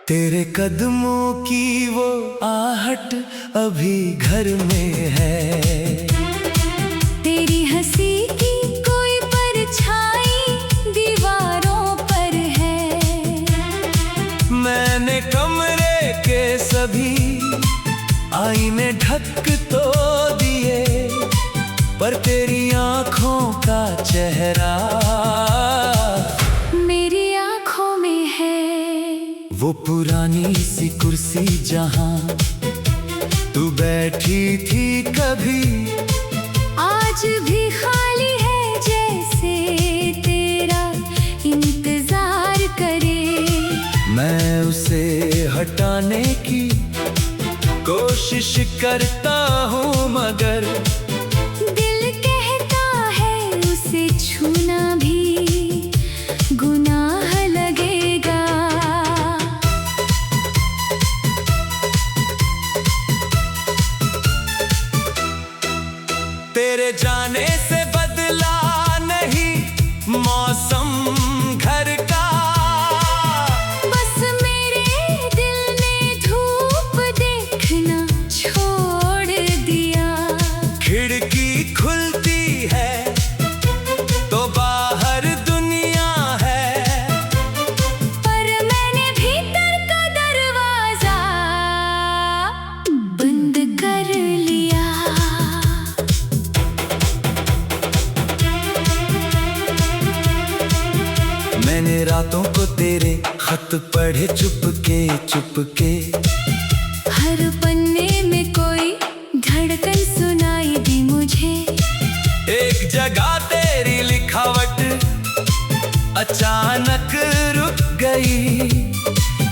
तेरे कदमों की वो आहट अभी घर में है। तेरी हंसी की कोई परछाई दीवारों पर है। मैंने कमरे के सभी आईने ढक तो दिए, पर तेरी आंखों का चेहरा मेरी आंखों में है। वो पुरानी सी कुर्सी जहां तू बैठी थी कभी, आज भी खाली है, जैसे तेरा इंतजार करे। मैं उसे हटाने की कोशिश करता हूँ, मगर दिल कहता है उसे छूना भी गुनाह लगेगा। तेरे जाने से बदला नहीं मौसम घर का, बस मेरे दिल ने धूप देखना छोड़ दिया। खिड़की खुलती है तो बाहर दुनिया है, पर मैंने भीतर का दरवाजा बंद कर लिया। मैंने रातों को तेरे खत पढ़े चुपके चुपके, हर पन्ने में कोई धड़कन सुनाई दी मुझे। एक जगह तेरी लिखावट अचानक रुक गई,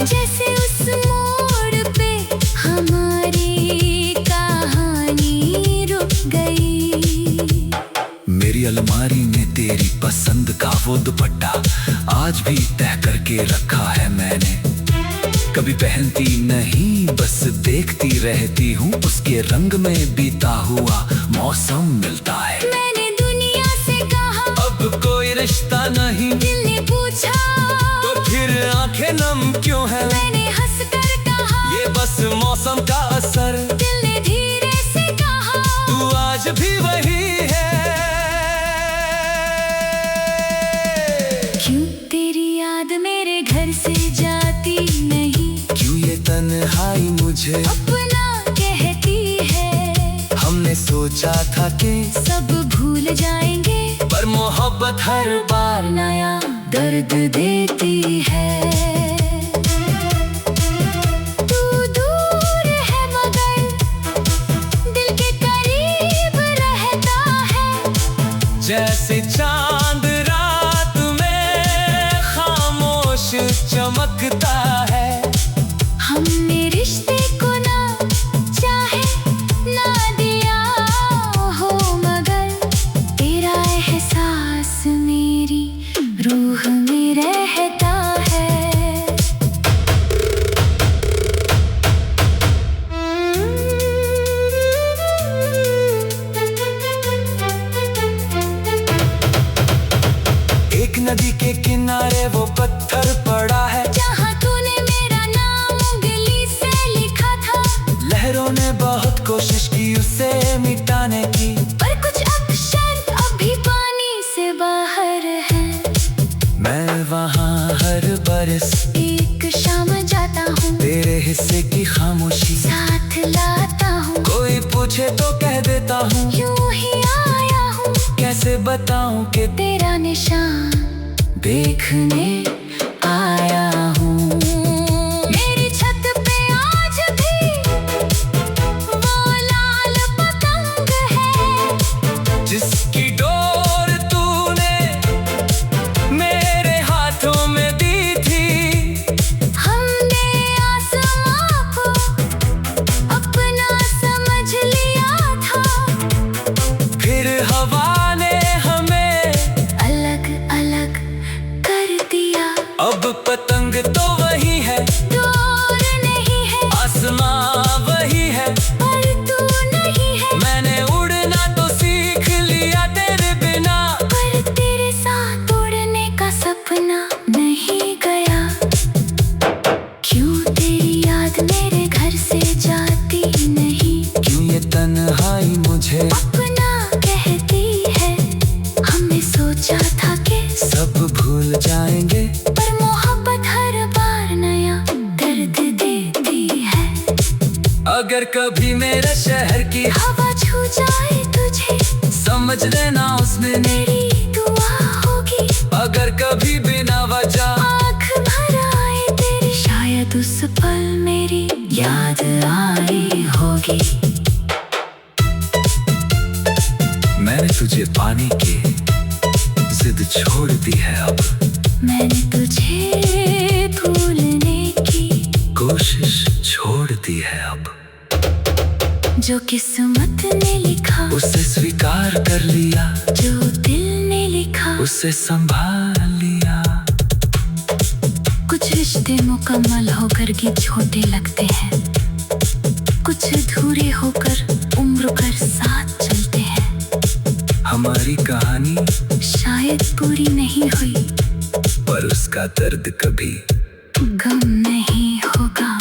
जैसे उस मोड़ पे हमारी कहानी रुक गई। मेरी अलमारी में तेरी पसंद का वो दुपट्टा आज भी तह करके रखा है मैंने। कभी पहनती नहीं, बस देखती रहती हूँ, उसके रंग में बीता हुआ मौसम मिलता है। मैंने दुनिया से कहा अब कोई रिश्ता नहीं, दिल ने पूछा तो फिर आंखें नम क्यों है? मैंने हंस कर कहा ये बस मौसम का असर। दिल ने धीरे से कहा तू आज भी वही है। क्यों तेरी याद मेरे घर से जाती नहीं? क्यों ये तन्हाई मुझे अपना कहती है? हमने सोचा था कि सब भूल जाएंगे, पर मोहब्बत हर बार नया दर्द देती है। तू दूर है मगर दिल के करीब रहता है, जैसे चांद रात में खामोश चमकता है। हमने रिश्ते को ना चाहे ना दिया हो, मगर तेरा एहसास मेरी रूह में रहता है। एक नदी के किनारे वो पत्थर पड़ा है, जहाँ तूने मेरा नाम उंगली से लिखा था। लहरों ने बहुत कोशिश की उसे मिटाने की, पर कुछ अक्षर अभी पानी से बाहर है। मैं वहाँ हर बरस एक शाम जाता हूँ, तेरे हिस्से की खामोशी साथ लाता हूँ। कोई पूछे तो कह देता हूँ, यूं ही आया हूँ, कैसे बताऊँ कि तेरा निशान देखने आया हूँ। मेरी छत पे आज भी वो लाल पतंग है, जिसकी डोर तूने मेरे हाथों में दी थी। हमने आसमां को अगर कभी मेरे शहर की हवा छू जाए तुझे, समझ लेना उसमें मेरी दुआ होगी। अगर कभी बिना वजह आँख भर आए तेरी, शायद उस पल मेरी याद आई होगी। मैंने तुझे पाने की जिद छोड़ दी है अब, मैंने तुझे भूलने की कोशिश छोड़ दी है अब। जो किस्मत ने लिखा उसे स्वीकार कर लिया, जो दिल ने लिखा उसे संभाल लिया। कुछ रिश्ते मुकम्मल होकर भी छोटे लगते हैं, कुछ अधूरे होकर उम्र भर साथ चलते हैं। हमारी कहानी शायद पूरी नहीं हुई, पर उसका दर्द कभी गम नहीं होगा।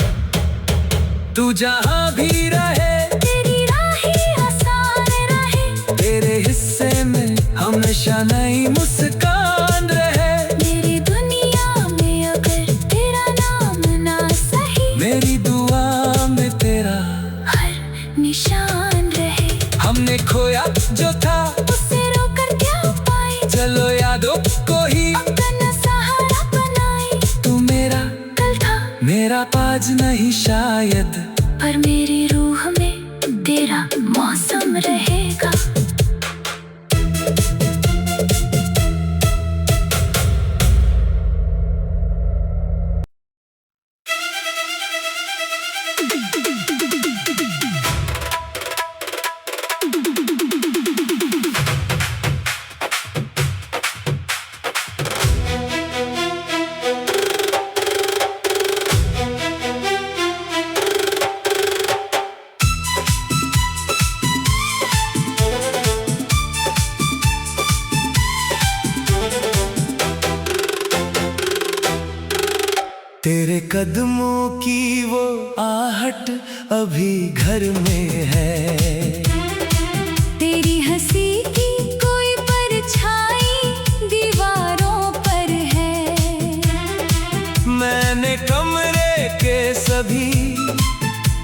तू जहाँ भी रहे तेरी राहें आसान रहे, तेरे हिस्से में हमेशा नई मुस्कान रहे। मेरी दुनिया में अगर तेरा नाम ना सही, मेरी दुआ में तेरा हर निशान रहे। हमने खोया जो था उसे रोकर क्या पाए, चलो यादों को ही अपना सहारा बनाए। तू मेरा कल था मेरा आज नहीं शायद, पर मेरी रूह में तेरा मौसम रहेगा। तेरे कदमों की वो आहट अभी घर में है, तेरी हंसी की कोई परछाई दीवारों पर है। मैंने कमरे के सभी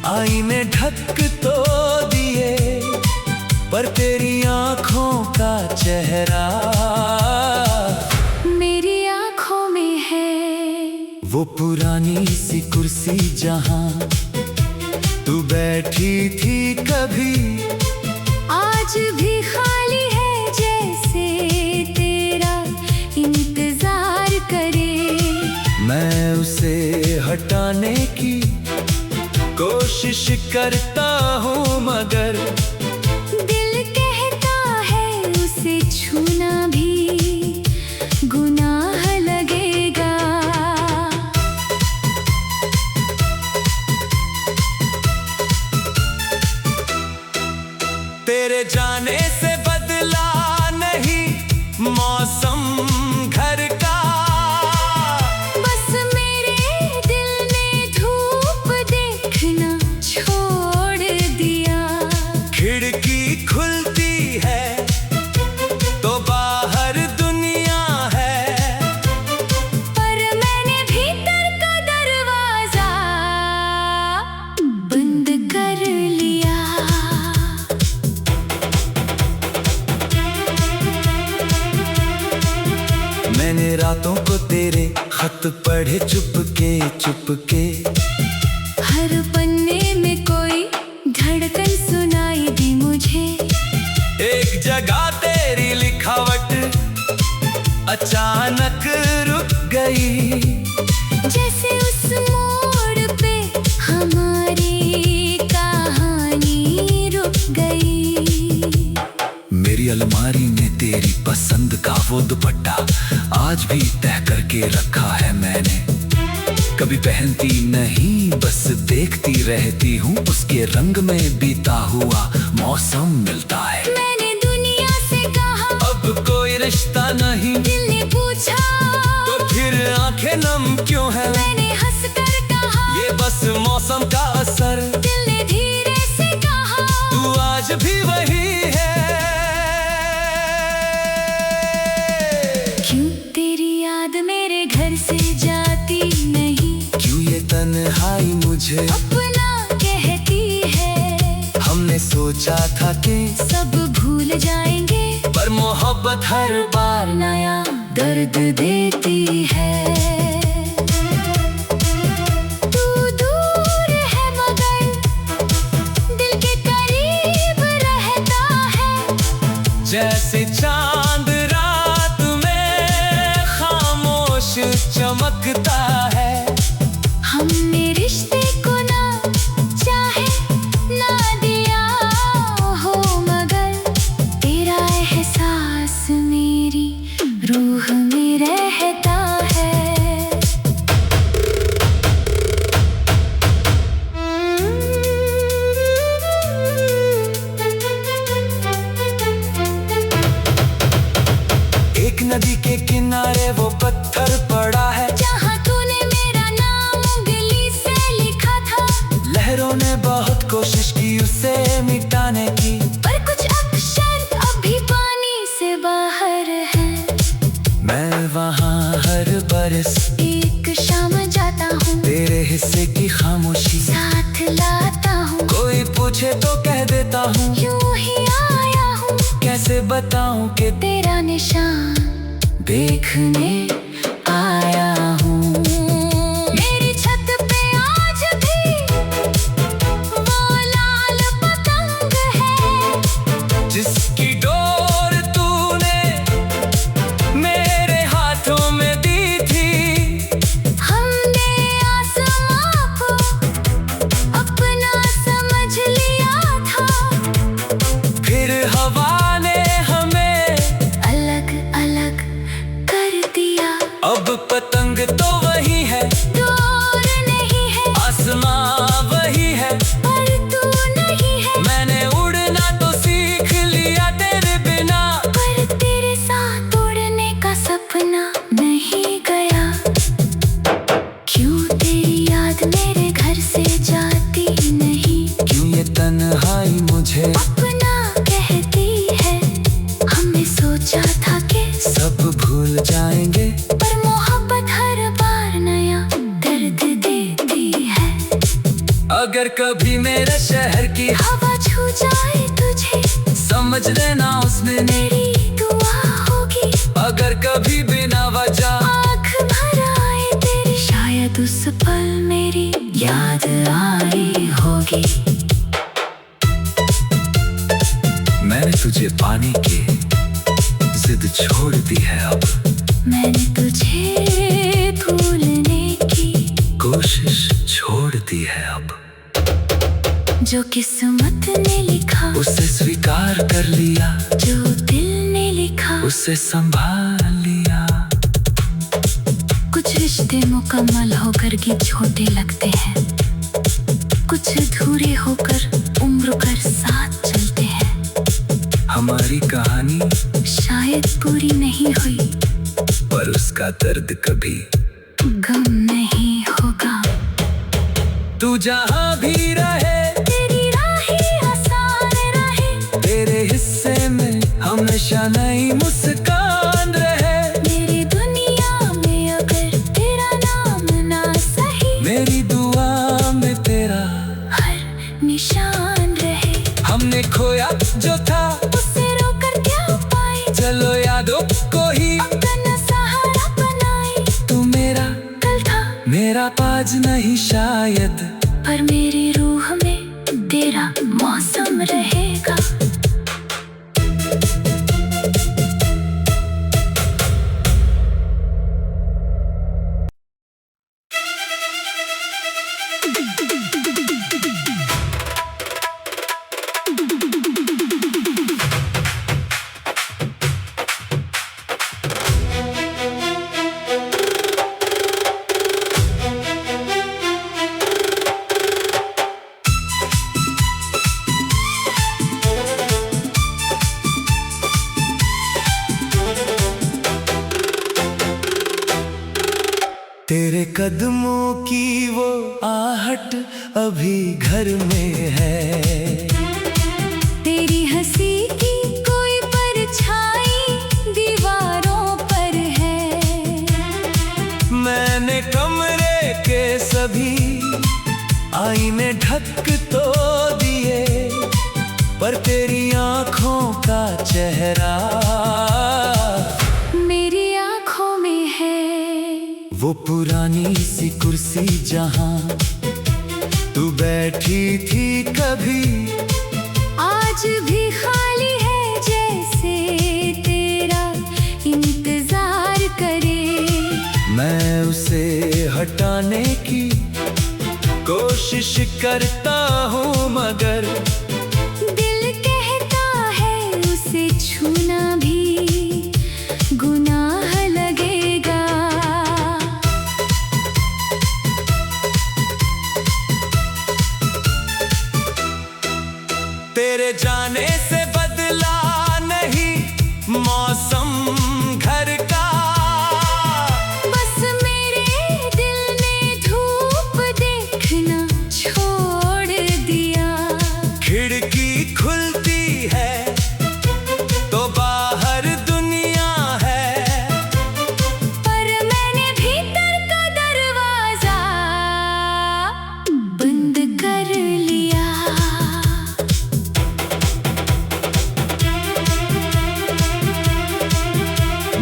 आईने ढक तो दिए, पर तेरी आंखों का चेहरा मेरी आंखों में है। वो पुरानी सी कुर्सी जहां तू बैठी थी कभी, आज भी खाली है, जैसे तेरा इंतजार करे। मैं उसे हटाने की कोशिश करता हूँ, मगर दिल कहता है उसे छूना भी गुनाह लगेगा। तेरे जाने से बदला नहीं मौसम घर का, बस मेरे दिल ने धूप देखना छोड़ दिया। खिड़की खुलती है तो बाहर दुनिया है, पर मैंने भीतर का दरवाजा बंद कर लिया। मैंने रातों को तेरे खत पढ़े चुपके चुपके, हर पन्ने में कोई धड़कन सुनाई दी मुझे। एक जगह तेरी लिखावट अचानक रुक गई, जैसे उस मोड़ पे हमारी कहानी रुक गई। मेरी अलमारी में तेरी पसंद का वो दुपट्टा आज भी तह करके रखा है मैंने। कभी पहनती नहीं, बस देखती रहती हूँ, उसके रंग में बीता हुआ मौसम मिलता है। मैंने दुनिया से कहा अब कोई रिश्ता नहीं, दिल ने पूछा तो फिर आंखें नम क्यों है? मैंने हंस कर कहा ये बस मौसम का असर, दिल ने धीरे से कहा तू आज भी वही है। क्यों तेरी याद मेरे घर से जाती नहीं, क्यों ये तन्हाई मुझे अपना कहती हमने सोचा था कि सब भूल जाएंगे, पर मोहब्बत हर बार नया दर्द देती है। तू दूर है मगर दिल के करीब रहता है, जैसे चांद रात में खामोश चमकता है। हमने रिश्ते को ना चाहे ना दिया हो, मगर तेरा एहसास मेरी रूह में रहता है। एक नदी के किनारे वो पत्थर पड़ा है, जहाँ तूने मेरा नाम उंगली से लिखा था। लहरों ने बहुत कोशिश की उसे मिटाने की, पर कुछ अक्षर अभी पानी से बाहर है। मैं वहाँ हर बरस एक शाम जाता हूँ, तेरे हिस्से की खामोशी साथ लाता हूँ। कोई पूछे तो कह देता हूँ, यूं ही आया हूँ, कैसे बताऊं कि तेरा निशान देखने आया हूँ। मेरी छत पे आज भी वो लाल पतंग है, जिसकी डोर तूने मेरे हाथों में दी थी। हमने आसमां को अपना समझ लिया था, फिर हवा ने हमें अलग अलग कर दिया। अब पतंग तो वही है, डोर नहीं है, आसमां वही है, पर तू नहीं है। मैंने उड़ना तो सीख लिया तेरे बिना, पर तेरे साथ उड़ने का सपना नहीं गया। क्यों तेरी याद मेरे घर से जाती नहीं, क्यों ये तन्हाई मुझे अपना कहती है। हमने सोचा था कि सब भूल जाएंगे, पर मोहब्बत हर बार नया दर्द देती है। अगर कभी मेरे शहर की हवा छू जाए तुझे, समझ लेना उसमें मेरी दुआ होगी। अगर कभी बिना वजह आँख भर आए तेरी, शायद उस पल मेरी याद आई होगी। मैंने तुझे पाने की जिद छोड़ दी है, अब मैंने तुझे भूलने की कोशिश छोड़ दी है। अब जो किस्मत ने लिखा, उसे स्वीकार कर लिया, जो दिल ने लिखा, उसे संभाल लिया। कुछ रिश्ते मुकम्मल होकर भी छोटे लगते हैं, कुछ अधूरे होकर उम्र भर साथ चलते हैं। हमारी कहानी शायद पूरी नहीं हुई, पर उसका दर्द कभी गम नहीं होगा। तू जहाँ भी रहे, तेरी राहें आसान रहे, तेरे हिस्से में हमेशा नई मुस्कान रहे। मेरी दुनिया में अगर तेरा नाम ना सही, मेरी दुआ में तेरा हर निशान रहे। हमने खोया जो था उसे रोकर क्या पाए, चलो यादों को ही अपना सहारा बनाए। तू मेरा कल था मेरा आज नहीं शायद, पर मेरी रूह में तेरा मौसम रहेगा। तेरे कदमों की वो आहट अभी घर में है, तेरी हंसी की कोई परछाई दीवारों पर है। मैंने कमरे के सभी आईने ढक तो दिए, पर तेरी आंखों का चेहरा मेरी आंखों में है। वो पुरानी सी कुर्सी जहां तू बैठी थी कभी, आज भी खाली है, जैसे तेरा इंतजार करे। मैं उसे हटाने की कोशिश करता हूँ, मगर दिल कहता है उसे छूना भी गुनाह लगेगा। तेरे जाने से बदला नहीं मौसम घर का, बस मेरे दिल ने धूप देखना छोड़ दिया। खिड़की खुलती है तो बाहर दुनिया है, पर मैंने भीतर का दरवाजा बंद कर लिया।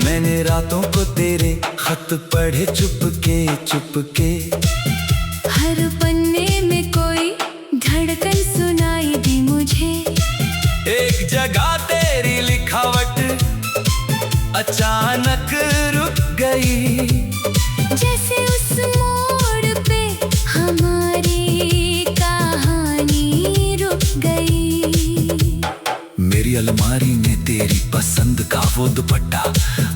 मैंने रातों को तेरे खत पढ़े चुपके चुपके, हर पन्ने में कोई धड़कन सुनाई दी मुझे। एक जगह तेरी लिखावट अचानक रुक गई, जैसे उस मोड़ पे हमारी कहानी रुक गई। मेरी अलमारी में तेरी पसंद का वो दुपट्टा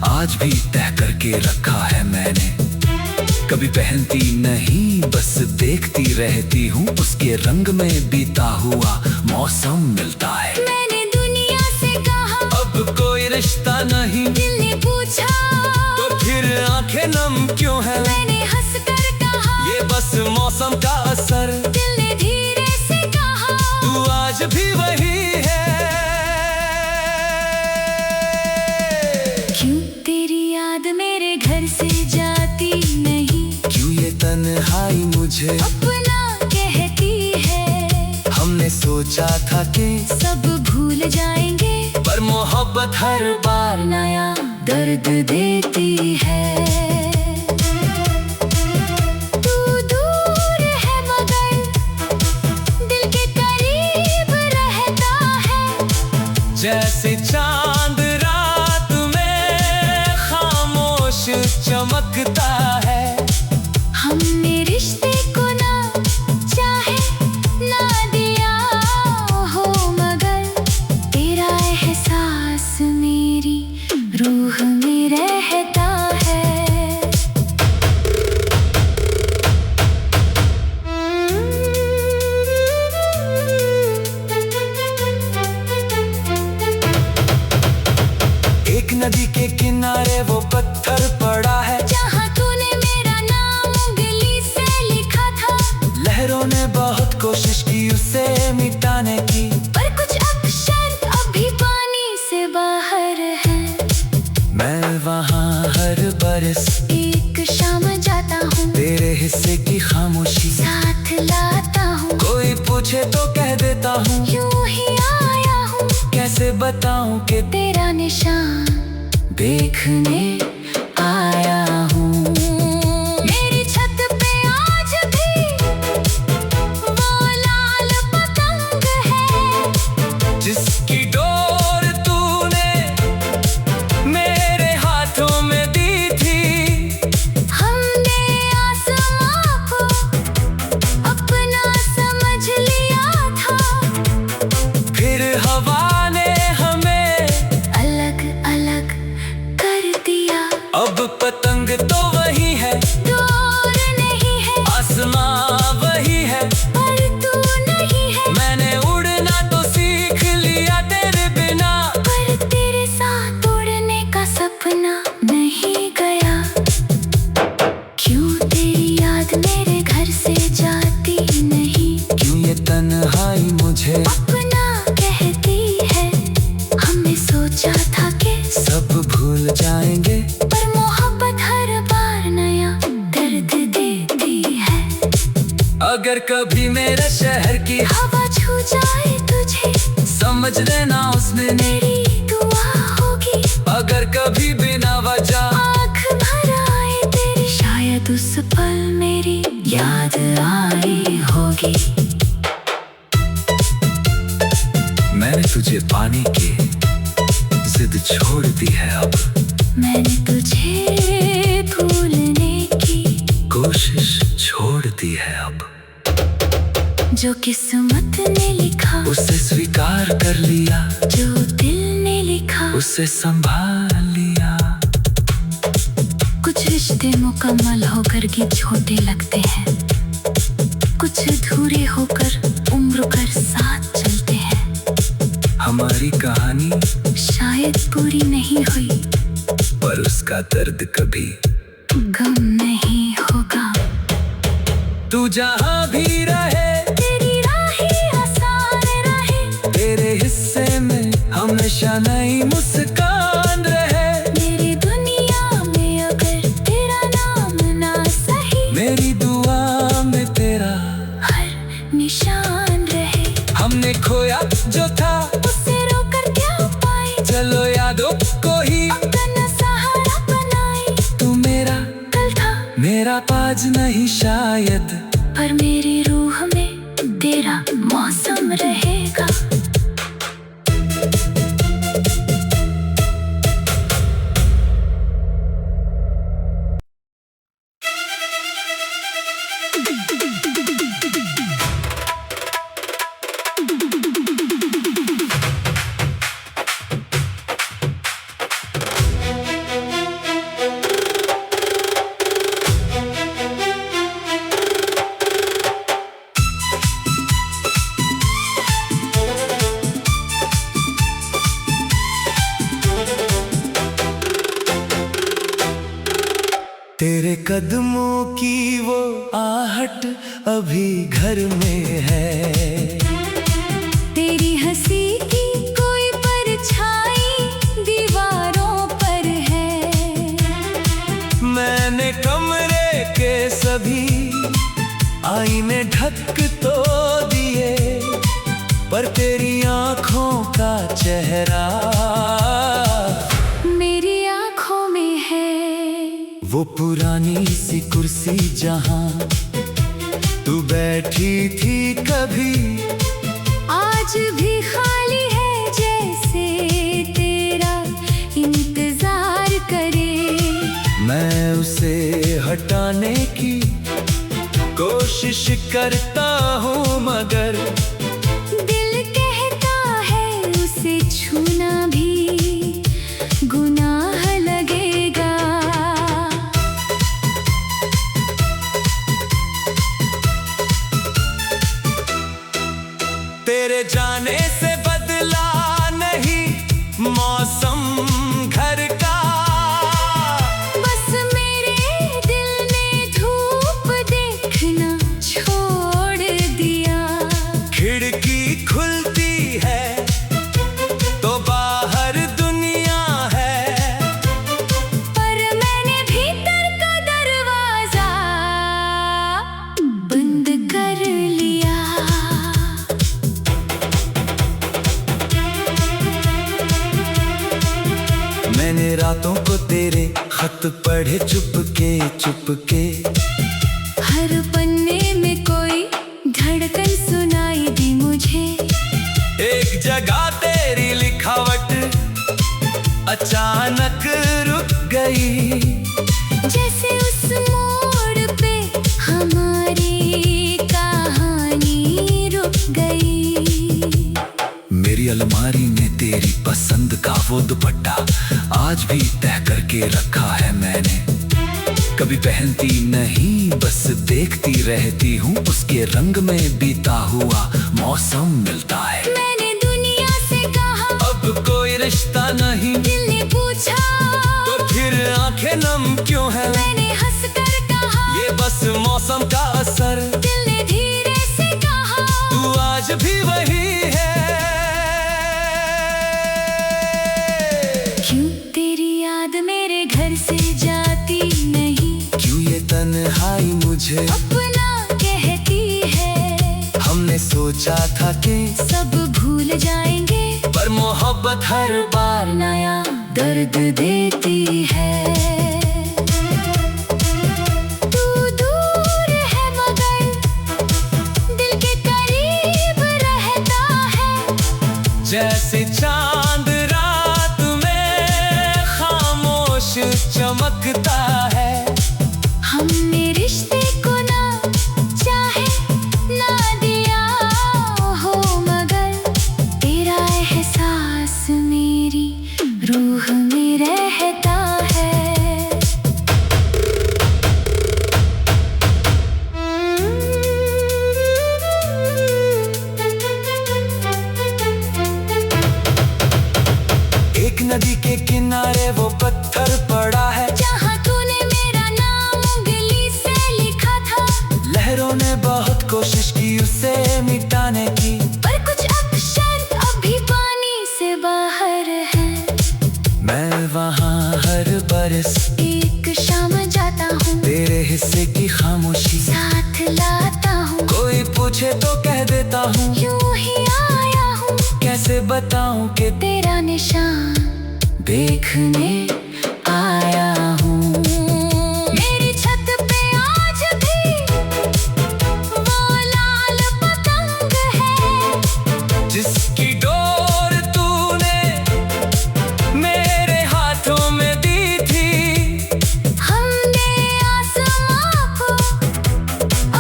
आज भी तह करके रखा है मैंने। कभी पहनती नहीं, बस देखती रहती हूँ, उसके रंग में बीता हुआ मौसम मिलता है। मैंने दुनिया से कहा अब कोई रिश्ता नहीं, दिल ने पूछा तो फिर आंखें नम क्यों है? मैंने हंस कर कहा ये बस मौसम का असर, दिल ने धीरे से कहा तू आज भी वही है। क्यों तेरी याद मेरे घर से जाती नहीं, क्यों ये तन्हाई मुझे अपना कहती है। हमने सोचा था कि सब भूल जाएंगे, पर मोहब्बत हर बार नया दर्द देती है। तू दूर है मगर दिल के करीब रहता है, जैसे चांद रात में खामोश चमकता है। हमने रिश्ते को ना चाहे ना दिया हो, मगर तेरा एहसास मेरी रूह में रहता है। एक नदी के किनारे वो पत्थर पड़ा है, जहाँ तूने मेरा नाम उंगली से लिखा था। लहरों ने बहुत कोशिश की उसे मिटाने की, पर कुछ अक्षर अभी पानी से बाहर है। मैं वहाँ हर बरस एक शाम जाता हूँ, तेरे हिस्से की खामोशी साथ लाता हूँ। कोई पूछे तो कह देता हूँ, यूं ही आया हूँ, कैसे बताऊँ कि तेरा निशान देखने आया हूँ। मेरी छत पे आज भी वो लाल पतंग है, जिसकी डोर तूने मेरे हाथों में दी थी। हमने आसमां को अपना समझ लिया था, फिर हवा ने हमें अलग अलग कर दिया। अब पतंग तो वही है, डोर नहीं है, आसमां वही है, पर तू नहीं है। मैंने उड़ना तो सीख लिया तेरे बिना, पर तेरे साथ उड़ने का सपना नहीं गया। क्यों तेरी याद मेरे घर से जाती नहीं, क्यों ये तन्हाई मुझे अपना कहती है। हमने सोचा था कि सब भूल जाएंगे, पर मोहब्बत हर बार नया दर्द देती है। अगर कभी मेरे शहर की हवा छू जाए तुझे, समझ लेना उसने मेरी दुआ होगी अगर कभी बिना वजह आँख भर आए तेरी, शायद उस पल मेरी याद आई होगी। मैंने तुझे पाने की जिद छोड़ दी है अब, मैंने तुझे भूलने की कोशिश छोड़ दी है अब। जो किस्मत ने लिखा उसे स्वीकार कर लिया, जो दिल ने लिखा उसे संभाल लिया। कुछ रिश्ते मुकम्मल होकर भी छोटे लगते हैं, कुछ अधूरे होकर उम्र भर साथ चलते हैं। हमारी कहानी शायद पूरी नहीं हुई पर उसका दर्द कभी गम नहीं होगा। तू जहाँ भी रहे तेरी राहें आसान रहे, तेरे हिस्से में हमेशा नई मुस्कान रहे। मेरी दुनिया में अगर तेरा नाम ना सही, मेरी दुआ में तेरा हर निशान रहे। हमने खोया जो था उसे रोकर क्या पाए, चलो यादों को ही अपना सहारा बनाए। तू मेरा कल था मेरा आज नहीं शायद, पर मेरी रूह में तेरा मौसम रहेगा। तेरे कदमों की वो आहट अभी घर में है, तेरी हंसी की कोई परछाई दीवारों पर है। मैंने कमरे के सभी आईने ढक तो दिए पर तेरी आंखों का चेहरा मेरी आंखों में है। वो पुरानी सी कुर्सी जहां तू बैठी थी कभी, आज भी खाली है जैसे तेरा इंतजार करे। मैं उसे हटाने की कोशिश करता हूँ मगर दिल कहता है उसे छूना भी गुनाह लगेगा। तेरे जाने से बदला नहीं मौसम घर का, बस मेरे दिल ने धूप देखना छोड़ दिया। खिड़की खुलती है तो बाहर दुनिया है, पर मैंने भीतर का दरवाजा बंद कर लिया। मैंने रातों को तेरे खत पढ़े चुपके चुपके, हर पन्ने में कोई धड़कन सुनाई दी मुझे। एक जगह तेरी लिखावट अचानक रुक गई, जैसे उस मोड़ पे हमारी कहानी रुक गई। मेरी अलमारी में तेरी पसंद का वो दुपट्टा आज भी तह करके रखा है मैंने। कभी पहनती नहीं बस देखती रहती हूँ, उसके रंग में बीता हुआ मौसम मिलता है। मैंने दुनिया से कहा अब कोई रिश्ता नहीं, दिल ने पूछा तो फिर आंखें नम क्यों है। मैंने हंस कर कहा ये बस मौसम का असर, दिल ने धीरे से कहा तू आज भी वही है। क्यों तेरी याद मेरे घर से जाती नहीं, क्यों ये तन्हाई मुझे अपना कहती है। हमने सोचा था कि सब भूल जाएंगे, पर मोहब्बत हर बार नया दर्द देती है। तू दूर है मगर दिल के करीब रहता है। जैसे चांद रात में खामोश चमकता है। हमने रिश्ते को ना चाहे ना दिया हो, मगर तेरा एहसास मेरी रूह में रहता है। एक नदी के किनारे वो पत्थर पड़ा है, जहाँ तूने मेरा नाम उंगली से लिखा था। लहरों ने बहुत कोशिश की उसे मिटाने की, पर कुछ अक्षर अभी पानी से बाहर है। मैं वहाँ हर बरस एक शाम जाता हूँ, तेरे हिस्से की खामोशी साथ लाता हूँ। कोई पूछे तो कह देता हूँ, यूं ही आया हूँ, कैसे बताऊं कि तेरा निशान देखने आया हूँ। मेरी छत पे आज भी वो लाल पतंग है, जिसकी डोर तूने मेरे हाथों में दी थी। हमने आसमां को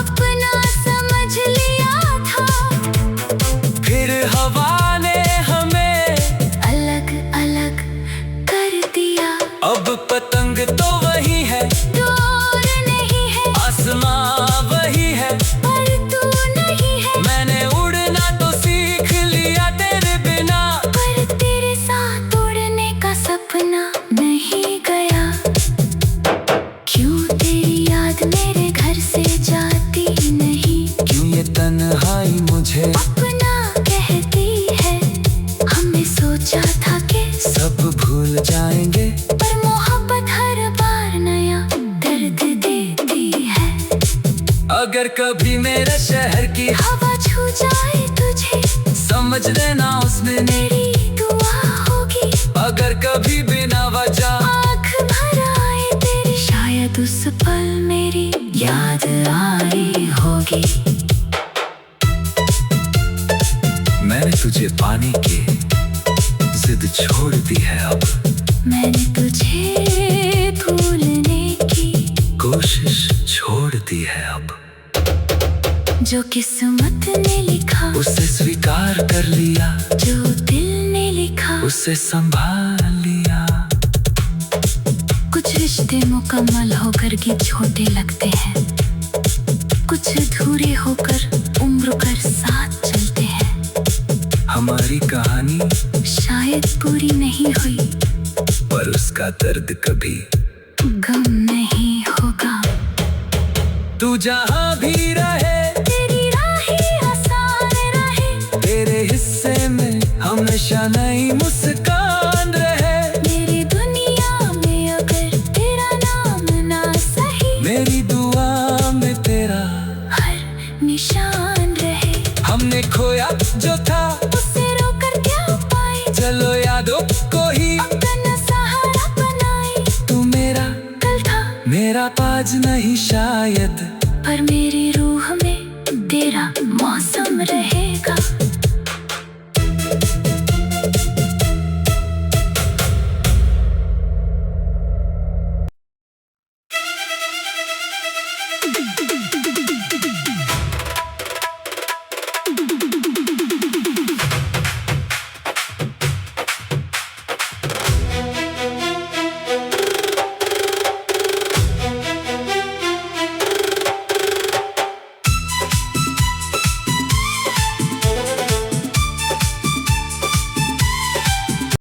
अपना समझ लिया था। फिर हवा ने हमें अलग अलग कर दिया। अब पतंग तो वही है, डोर नहीं है, आसमां वही है, पर तू नहीं है। मैंने उड़ना तो सीख लिया तेरे बिना। पर तेरे साथ उड़ने का सपना नहीं गया। क्यों तेरी याद मेरे घर से जाती नहीं। क्यों ये तन्हाई मुझे अपना कहती है। हमने सोचा था कि सब भूल जाएंगे, पर मोहब्बत हर बार नया दर्द देती है। अगर कभी मेरे शहर की हवा छू जाए तुझे, समझ लेना उसने मेरी दुआ होगी। अगर कभी बिना वजह आँख भर आए तेरी, शायद उस पल मेरी याद आई होगी। मैंने तुझे पाने की जिद छोड़ दी है, अब मैंने तुझे भूलने की कोशिश छोड़ दी है। अब जो किस्मत ने लिखा उसे स्वीकार कर लिया, जो दिल ने लिखा उसे संभाल लिया। कुछ रिश्ते मुकम्मल होकर भी छोटे लगते हैं, कुछ अधूरे होकर उम्र भर साथ चलते हैं। हमारी कहानी शायद पूरी नहीं हुई, पर उसका दर्द कभी गम नहीं होगा। तू जहाँ भी रहे तेरी राहें आसान रहे, तेरे हिस्से में हमेशा नई मुस्कान रहे। मेरी दुनिया में अगर तेरा नाम ना सही, मेरी दुआ में तेरा हर निशान रहे। हमने खोया जो था उसे रोकर क्या पाए, चलो यादों को ही अपना सहारा बनाए। तू मेरा कल था मेरा आज नहीं शायद, पर मेरी रूह में तेरा मौसम रहेगा।